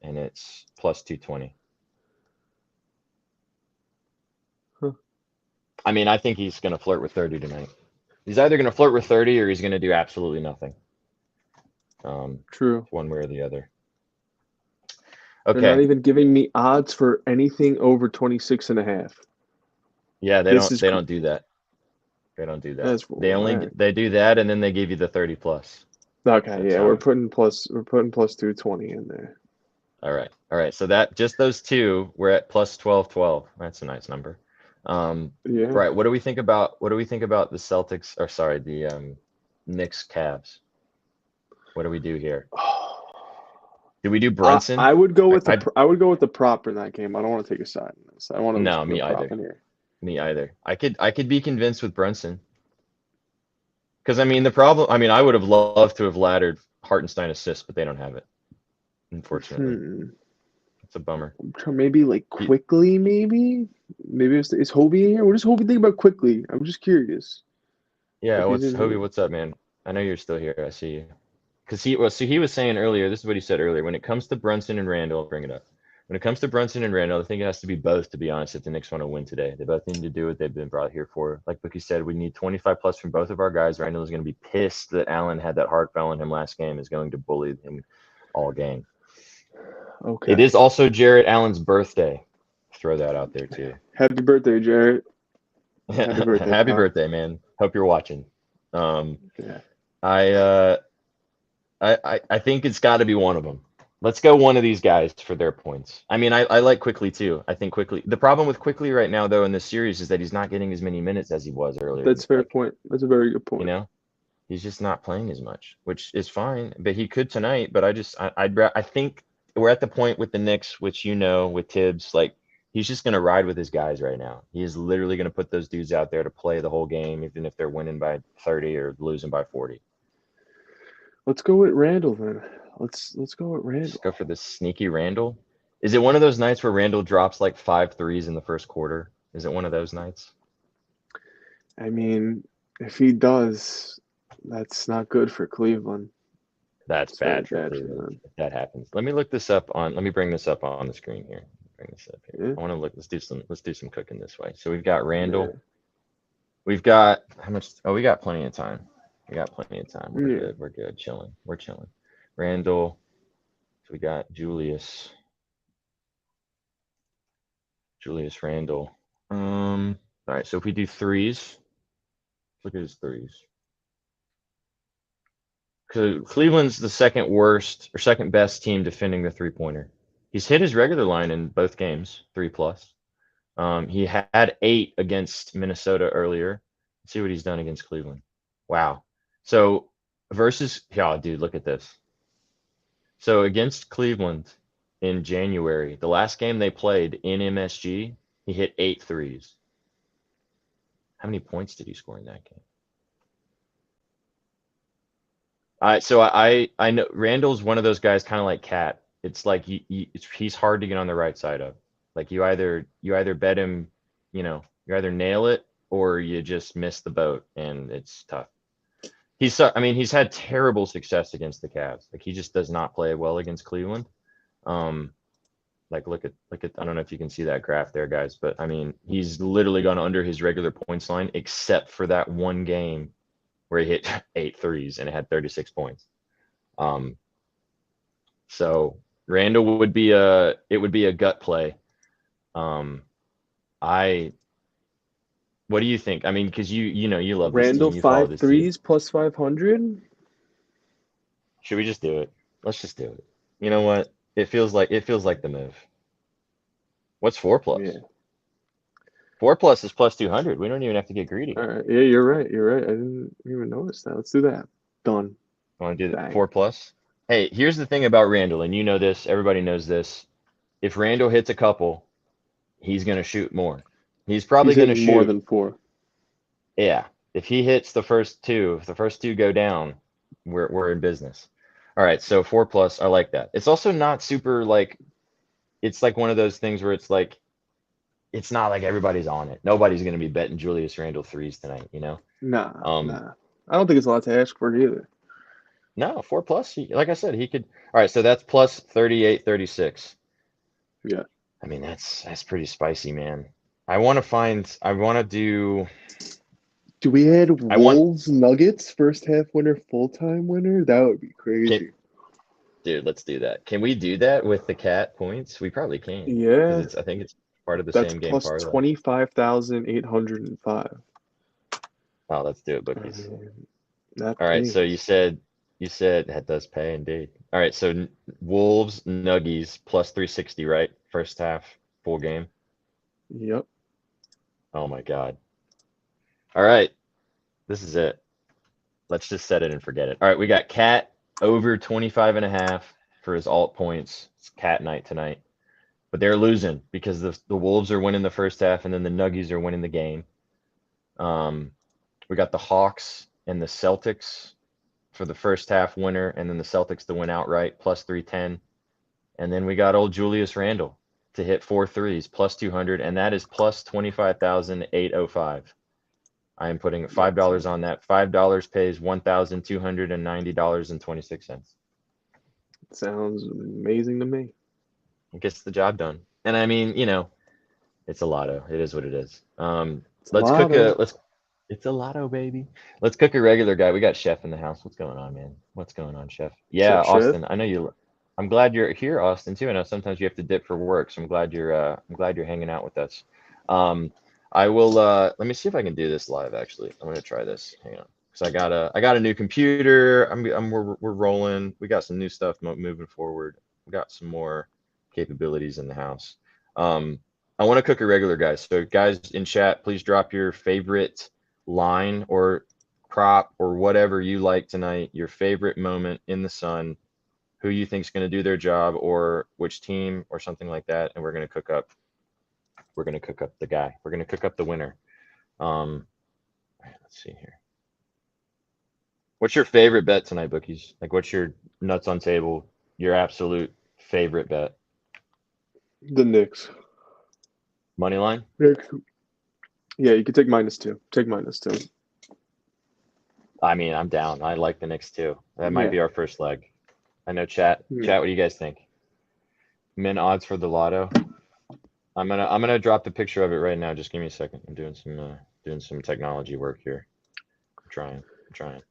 and it's plus 220. Huh. I mean, I think he's going to flirt with 30 tonight. He's either going to flirt with 30 or he's going to do absolutely nothing. True. One way or the other. They're not Okay. even giving me odds for anything over 26.5. Yeah, they This don't is they don't do that. They don't do that. That's whack. They do that and then they give you the 30 plus. Okay, That's yeah, how we're it- putting plus 220 in there. All right. All right. So that just those two, we're at plus 12. That's a nice number. Yeah. Right. What do we think about the Celtics, or sorry, the Knicks Cavs? What do we do here? Do we do Brunson? I would go with I I would go with the prop in that game. I don't want to take a side in this. I want to No, put me a prop either. in here. Me either. I could be convinced with Brunson. Because I mean I would have loved to have laddered Hartenstein assists, but they don't have it. Unfortunately. It's a bummer. Maybe like quickly, maybe is Hobie in here? What does Hobie think about quickly? I'm just curious. Yeah, If he's in here. What's up, man? I know you're still here. I see you. Because he was saying earlier, this is what he said earlier. When it comes to Brunson and Randall, I'll bring it up. When it comes to Brunson and Randall, I think it has to be both, to be honest, if the Knicks want to win today. They both need to do what they've been brought here for. Like Bookie said, we need 25 plus from both of our guys. Randall is going to be pissed that Allen had that hard foul on him last game, is going to bully him all game. Okay. It is also Jarrett Allen's birthday. Throw that out there too. Happy birthday, Jarrett. Happy birthday, Happy Pop. birthday, man. Hope you're watching. Um, Yeah. I think it's got to be one of them. Let's go one of these guys for their points. I mean, I like Quickly too. I think Quickly. The problem with Quickly right now, though, in this series is that he's not getting as many minutes as he was earlier. That's a fair point. That's a very good You point. know, he's just not playing as much, which is fine. But he could tonight. But I think we're at the point with the Knicks, which with Tibbs, like he's just gonna ride with his guys right now. He is literally gonna put those dudes out there to play the whole game, even if they're winning by 30 or losing by 40. Let's go with Randall then. Let's go with Randall. Just go for this sneaky Randall. Is it one of those nights where Randall drops like 5 threes in the first quarter? Is it one of those nights? I mean, if he does, that's not good for Cleveland. That's It's very bad for bad for Cleveland them. if that happens. Let me look this up on. Let me bring this up on the screen here. Bring this up here. Yeah. I want to look. Let's do some cooking this way. So we've got Randall. Yeah. We've got how much? Oh, we got plenty of time. We got plenty of time. We're Yeah. good. We're good. Chilling. We're chilling. Randall. So we got Julius. Julius Randall. All right. So if we do threes, look at his threes. So Cleveland's the second worst or second best team defending the three-pointer. He's hit his regular line in both games, 3+. He had 8 against Minnesota earlier. Let's see what he's done against Cleveland. Wow. So versus, yeah, dude, look at this. So against Cleveland in January, the last game they played in MSG, he hit 8 threes. How many points did he score in that game? So I know Randall's one of those guys, kind of like Cat. It's like he's hard to get on the right side of. Like you either bet him, you either nail it or you just miss the boat, and it's tough. He's had terrible success against the Cavs. Like he just does not play well against Cleveland. Like look at I don't know if you can see that graph there, guys, but I mean he's literally gone under his regular points line except for that one game where he hit 8 threes and it had 36 points. So Randall would be a gut play. What do you think? I mean, because you love this Randall team, you follow 5 this threes team. plus 500. Should we just do it? Let's just do it. You know what? It feels like the move. What's 4+? Yeah. 4+ is plus 200. We don't even have to get greedy. All right. Yeah, you're right. You're right. I didn't even notice that. Let's do that. Done. Want to do the Bang. 4+? Hey, here's the thing about Randall, and you know this. Everybody knows this. If Randall hits a couple, he's going to shoot more. He's probably going to shoot more than 4. Yeah. If he hits the first 2, if the first 2 go down, we're in business. All right. So 4+, I like that. It's also not super like. It's like one of those things where it's like. It's not like everybody's on it. Nobody's going to be betting Julius Randle threes tonight, Nah. I don't think it's a lot to ask for either. No, 4+. Like I said, he could. All right, so that's plus 38, 36. Yeah. I mean, that's pretty spicy, man. I want to do. Do we add Wolves Nuggets first half winner, full-time winner? That would be crazy. Dude, let's do that. Can we do that with the Cat points? We probably can. Yeah. I think it's part of the That's same game plus parlay. 25,805. Oh, let's do it, Bookies. All right, so you said that does pay indeed. All right, so Wolves Nuggies plus 360, right? First half, full game. Yep. Oh my God. All right, this is it. Let's just set it and forget it. All right, we got Cat over 25.5 for his alt points. It's Cat night tonight. But they're losing because the Wolves are winning the first half and then the Nuggies are winning the game. We got the Hawks and the Celtics for the first half winner, and then the Celtics to win outright, plus 310. And then we got old Julius Randle to hit 4 threes, plus 200, and that is plus 25,805. I am putting $5 on that. $5 pays $1,290.26. Sounds amazing to me. It gets the job done. And I mean, it's a lotto. It is what it is. It's a lotto, baby. Let's cook a regular guy. We got Chef in the house. What's going on, man? What's going on, Chef? Yeah, Austin. Chef? I know I'm glad you're here, Austin, too. I know sometimes you have to dip for work, so I'm glad you're hanging out with us. I will. Let me see if I can do this live. Actually, I'm gonna try this. Hang on, because I got a new computer. We're rolling. We got some new stuff moving forward. We got some more capabilities in the house. I want to cook a regular, guys. So guys in chat, please drop your favorite line or prop or whatever you like tonight. Your favorite moment in the sun, who you think is going to do their job, or which team, or something like that. And we're going to cook up. We're going to cook up the guy. We're going to cook up the winner. Let's see here. What's your favorite bet tonight, Bookies? Like, what's your nuts on table? Your absolute favorite bet? The Knicks. Money line? Knicks. Yeah, you could take -2. Take -2. I mean, I'm down. I like the Knicks too. That might Yeah. be our first leg. I know chat. Yeah. Chat, what do you guys think? Min odds for the lotto. I'm gonna drop the picture of it right now. Just give me a second. I'm doing some technology work here. I'm trying.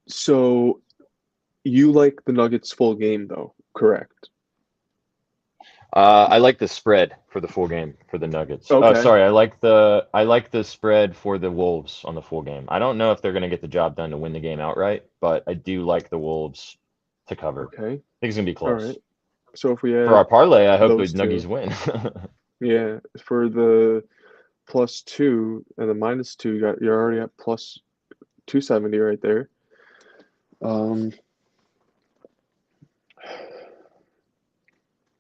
So you like the Nuggets full game though, correct? I like the spread for the full game for the Nuggets. Oh, Okay. sorry. I like the spread for the Wolves on the full game. I don't know if they're gonna get the job done to win the game outright, but I do like the Wolves to cover. Okay. I think it's gonna be All close. right. So if we add For our parlay, I hope the those two. Nuggies win. Yeah, for the +2 and the -2, you're already at plus 270 right there.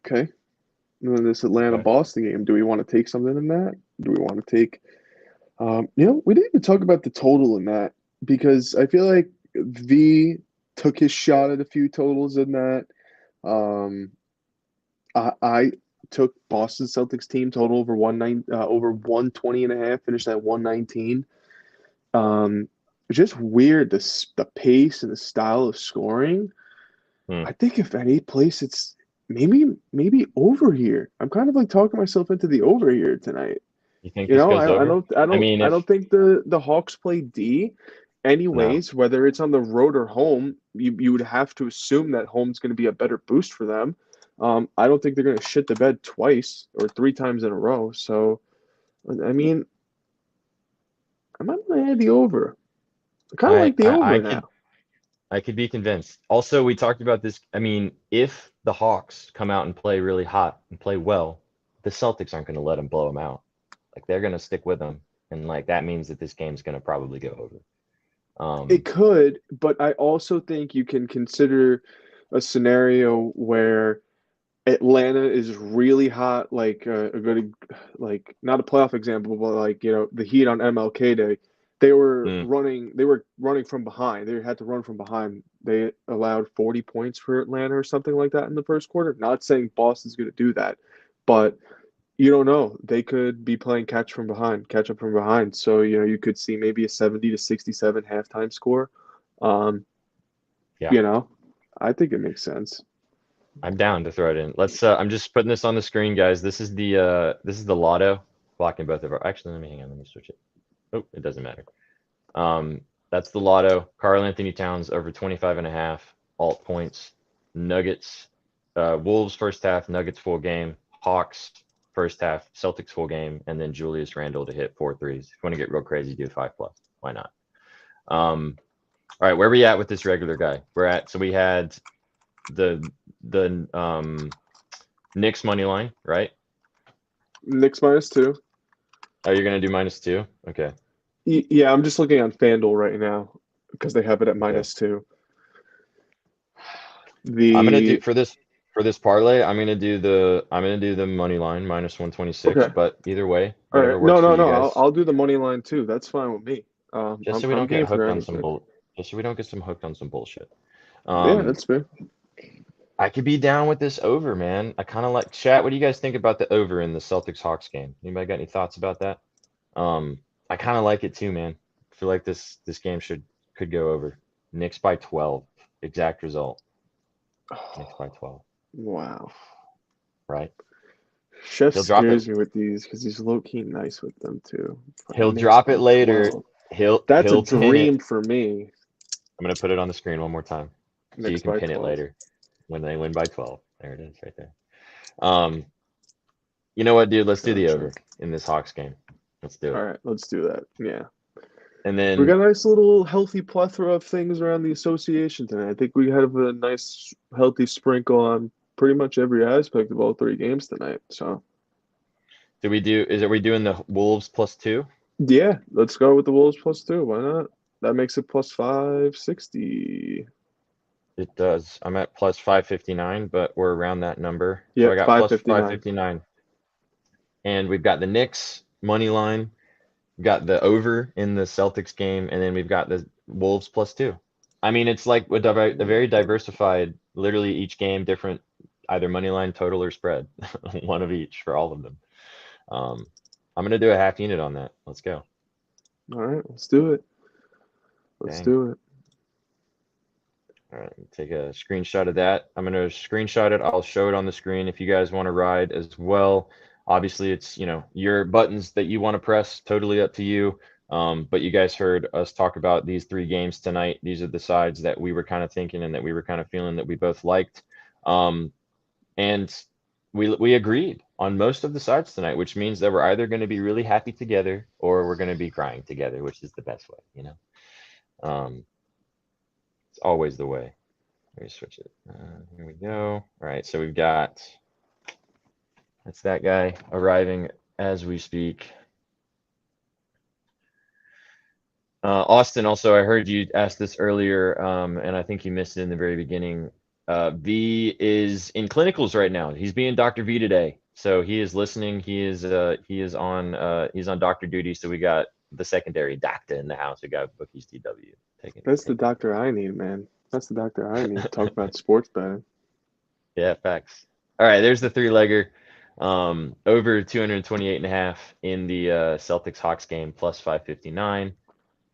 Okay. And then this Atlanta-Boston game, do we want to take something in that? Do we want to take we didn't even talk about the total in that, because I feel like V took his shot at a few totals in that. I took Boston Celtics team total over 120.5, finished at 119. Just weird, the pace and the style of scoring. I think if any place, it's maybe over here. I'm kind of like talking myself into the over here tonight. You think this goes over? I don't think the Hawks play D anyways, whether it's on the road or home. You would have to assume that home's going to be a better boost for them. I don't think they're going to shit the bed twice or 3 times in a row. So, I mean, I might add the over. I kind of like the over now. I could be convinced. Also, we talked about this. I mean, if the Hawks come out and play really hot and play well, the Celtics aren't going to let them blow them out. Like, they're going to stick with them. And, like, that means that this game's going to probably go over. It could, but I also think you can consider a scenario where Atlanta is really hot, like a good, like not a playoff example, but like, the Heat on MLK Day, they were running from behind. They had to run from behind. They allowed 40 points for Atlanta or something like that in the first quarter. Not saying Boston's going to do that, but you don't know. They could be playing catch up from behind. So, you could see maybe a 70-67 halftime score. I think it makes sense. I'm down to throw it in. Let's. I'm just putting this on the screen, guys. This is the lotto, blocking both of our. Actually, let me switch it. Oh, it doesn't matter. That's the lotto. Karl Anthony Towns over 25.5 alt points. Nuggets, Wolves first half, Nuggets full game. Hawks first half, Celtics full game, and then Julius Randle to hit 4 threes. If you want to get real crazy, do 5+. Why not? All right, where are we at with this regular guy? So we had the Knicks money line, right? Knicks -2. Oh, you're gonna do -2? Okay. Yeah, I'm just looking on FanDuel right now because they have it at -2. I'm gonna do for this parlay. I'm gonna do the money line -126. Okay. But either way, All whatever right. works for you No. guys. I'll do the money line too. That's fine with me. Just so we don't get hooked on some hooked on some bullshit. Yeah, that's fair. I could be down with this over, man. I kind of like chat. What do you guys think about the over in the Celtics Hawks game? Anybody got any thoughts about that? I kind of like it too, man. I feel like this game could go over. Knicks by 12. Exact result. Knicks by 12. Wow. Right. Chef scares me with these because he's low key nice with them too. He'll drop it later. 12. That's a dream for me. I'm gonna put it on the screen one more time so Knicks you can by pin 12. it later when they win by 12. There it is, right there. You know what, dude? Let's do the over in this Hawks game. Let's do All it. right, let's do that. Yeah. And We then got a nice little healthy plethora of things around the association tonight. I think we have a nice healthy sprinkle on pretty much every aspect of all 3 games tonight. So are we doing the Wolves +2? yeah, let's go with the Wolves +2. Why not? That makes it plus 560. It does. I'm at plus 559, but we're around that number. So Yep, I got plus 559. 559. And we've got the Knicks money line, we've got the over in the Celtics game, and then we've got the Wolves +2. I mean, it's like a very diversified, literally each game different, either money line, total, or spread. One of each for all of them. I'm gonna do a half unit on that. Let's go. All right, let's do it. Let's Dang. do it. All right, take a screenshot of that. I'm gonna screenshot it. I'll show it on the screen if you guys want to ride as well. Obviously, it's your buttons that you want to press. Totally up to you. But you guys heard us talk about these 3 games tonight. These are the sides that we were kind of thinking and that we were kind of feeling that we both liked. And we agreed on most of the sides tonight, which means that we're either going to be really happy together or we're going to be crying together, which is the best way, It's always the way. Let me switch it. Here we go. All right, so we've got, that's that guy arriving as we speak. Austin, also, I heard you ask this earlier, and I think you missed it in the very beginning. V is in clinicals right now. He's being Dr. V today, so he is listening. He is on doctor duty. So we got the secondary doctor in the house. We got Bookies DW taking. That's the doctor I need, man. That's the doctor I need to talk about sports betting. Yeah, facts. All right, there's the 3-legger. Over 228.5 in the Celtics Hawks game, plus 559.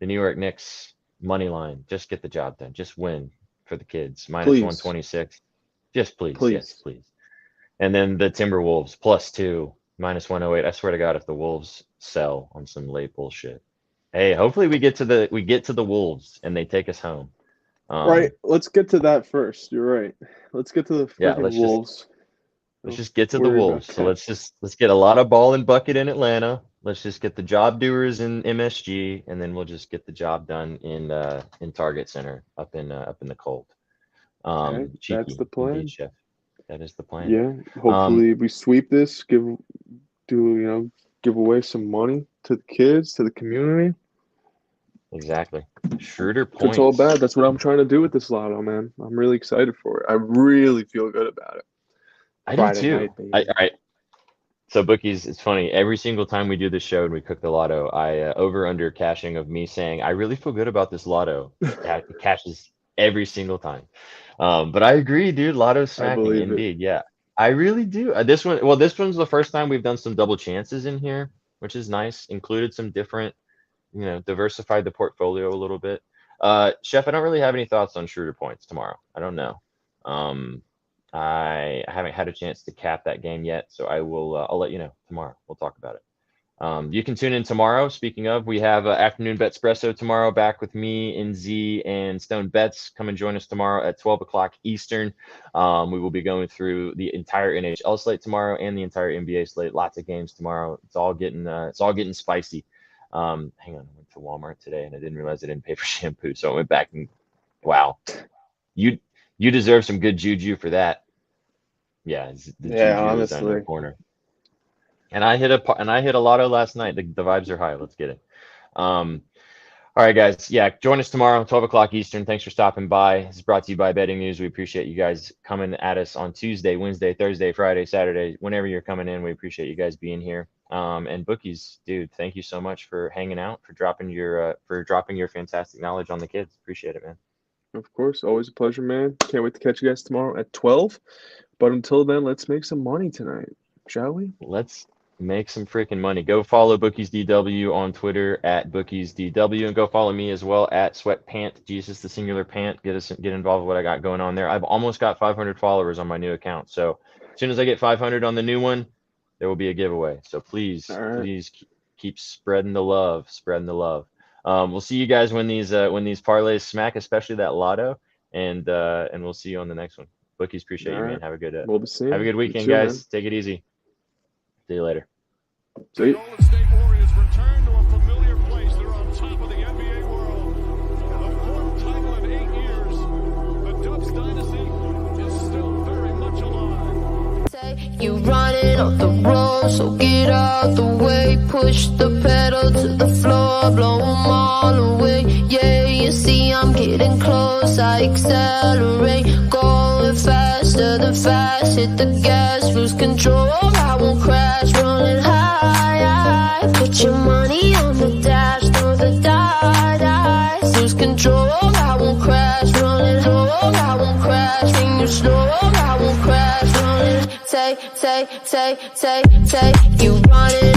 The New York Knicks money line. Just get the job done. Just win for the kids. Minus Please. 126. Just please. Please. Yes, please. And then the Timberwolves +2, minus 108. I swear to God, if the Wolves sell on some late bullshit. Hey, hopefully we get to the Wolves and they take us home. Right. Let's get to that first. You're right. Let's get to the freaking Wolves. Let's just get to the Wolves. So let's get a lot of ball and bucket in Atlanta. Let's just get the job doers in MSG, and then we'll just get the job done in Target Center up in the cold. Okay, that's the plan. Indeed, Chef. That is the plan. Yeah. Hopefully we sweep this. Give away some money to the kids, to the community. Exactly. Schroeder points. It's all bad. That's what I'm trying to do with this lotto, man. I'm really excited for it. I really feel good about it. I Friday do too. night, baby. All right. So Bookies, it's funny. Every single time we do this show and we cook the lotto, I over/under cashing of me saying I really feel good about this lotto. It cashes every single time. But I agree, dude. Lotto smacking, indeed. Yeah, I really do. This one's the first time we've done some double chances in here, which is nice. Included some different, diversified the portfolio a little bit. Chef, I don't really have any thoughts on Schroeder points tomorrow. I don't know. I haven't had a chance to cap that game yet, so I will. I'll let you know tomorrow. We'll talk about it. You can tune in tomorrow. Speaking of, we have afternoon Betspresso tomorrow. Back with me and Z and Stone Bets. Come and join us tomorrow at 12 o'clock Eastern. We will be going through the entire NHL slate tomorrow and the entire NBA slate. Lots of games tomorrow. It's all getting spicy. Hang on, I went to Walmart today and I didn't realize I didn't pay for shampoo, so I went back and wow, you deserve some good juju for that. Yeah, the juju is on the corner. And I hit a lotto last night. The vibes are high. Let's get it. All right, guys. Yeah, join us tomorrow, 12 o'clock Eastern. Thanks for stopping by. It's brought to you by Betting News. We appreciate you guys coming at us on Tuesday, Wednesday, Thursday, Friday, Saturday, whenever you're coming in. We appreciate you guys being here. And Bookies, dude, thank you so much for hanging out, for dropping your fantastic knowledge on the kids. Appreciate it, man. Of course, always a pleasure, man. Can't wait to catch you guys tomorrow at 12. But until then, let's make some money tonight, shall we? Let's make some freaking money. Go follow Bookies DW on Twitter at Bookies DW, and go follow me as well at Sweatpant. Jesus, the singular pant. Get involved with what I got going on there. I've almost got 500 followers on my new account. So as soon as I get 500 on the new one, there will be a giveaway. So please keep spreading the love. We'll see you guys when these parlays smack, especially that lotto, and we'll see you on the next one. Bookies, appreciate you, man. Have a good have a good weekend, guys. Man. Take it easy. See you later. See you. Golden State Warriors return. road, so get out the way. Push the pedal to the floor, blow 'em all away. Yeah, you see I'm getting close, I accelerate. Going faster than fast, hit the gas, lose control. I won't crash, rolling high. Put your money on the dash, throw the dice. Lose control, I won't crash, rolling low. I won't crash, when you slow. I won't crash, rolling. Take, you run it